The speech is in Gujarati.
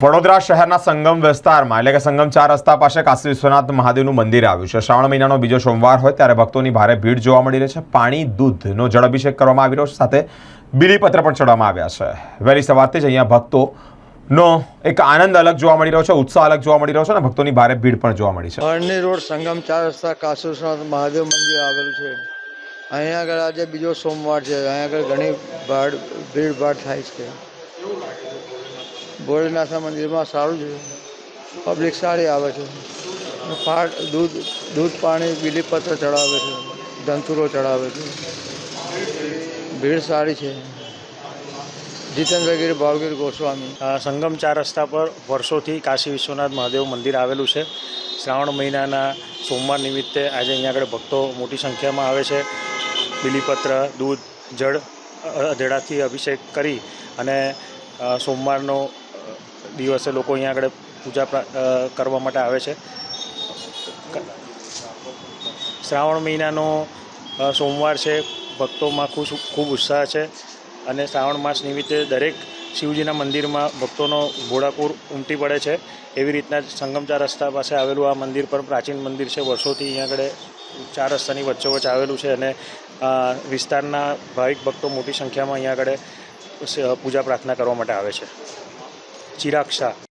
વડોદરા શહેરના સંગમ વિસ્તારમાં એટલે કે સંગમ 4 રસ્તા પાસે કાશી વિશ્વનાથ મહાદેવનું મંદિર આવ્યું છે। શ્રાવણ મહિનાનો બીજો સોમવાર હોય ત્યારે ભક્તોની ભારે ભીડ જોવા મળી રહી છે। પાણી દૂધનો જળાભિષેક કરવામાં આવી રહ્યો છે, સાથે બીલીપત્ર પણ ચડાવવામાં આવ્યા છે। વહેલી સવારથી જ અહીંયા ભક્તોનો એક આનંદ અલગ જોવા મળી રહ્યો છે, ઉત્સાહ અલગ જોવા મળી રહ્યો છે અને ભક્તોની ભારે ભીડ પણ જોવા મળી છે। હરણી રોડ સંગમ 4 રસ્તા કાશી વિશ્વનાથ મહાદેવ મંદિર આવેલું છે। અહીંયા આગળ આજે બીજો સોમવાર છે। અહીંયા આગળ ઘણી ભીડભાડ થાય છે। ભોળેનાથના મંદિરમાં સારું છે, પબ્લિક સારી આવે છે। દૂધ પાણી બીલીપત્ર ચડાવે છે, ધંતુરો ચડાવે છે, ભીડ સારી છે। જીતેન્દ્રગીરી ભાવગીર ગોસ્વામી। સંગમ 4 રસ્તા પર વર્ષોથી કાશી વિશ્વનાથ મહાદેવ મંદિર આવેલું છે। શ્રાવણ મહિનાના સોમવાર નિમિત્તે આજે અહીંયા આગળ ભક્તો મોટી સંખ્યામાં આવે છે। બીલીપત્ર, દૂધ, જળ અધેડાથી અભિષેક કરી અને સોમવારનો દિવસે લોકો અહીંયા આગળ પૂજા કરવા માટે આવે છે। શ્રાવણ મહિનાનો સોમવાર છે, ભક્તોમાં ખૂબ ઉત્સાહ છે અને શ્રાવણ માસ નિમિત્તે દરેક શિવજીના મંદિરમાં ભક્તોનો ઘોડાપૂર ઉમટી પડે છે। એવી રીતના સંગમ 4 રસ્તા પાસે આવેલું આ મંદિર પણ પ્રાચીન મંદિર છે। વર્ષોથી અહીંયા આગળ 4 રસ્તાની વચ્ચોવચ્ચ આવેલું છે અને વિસ્તારના ભાવિક ભક્તો મોટી સંખ્યામાં અહીંયા આગળ પૂજા પ્રાર્થના કરવા માટે આવે છે। ચિરાગ શાહ।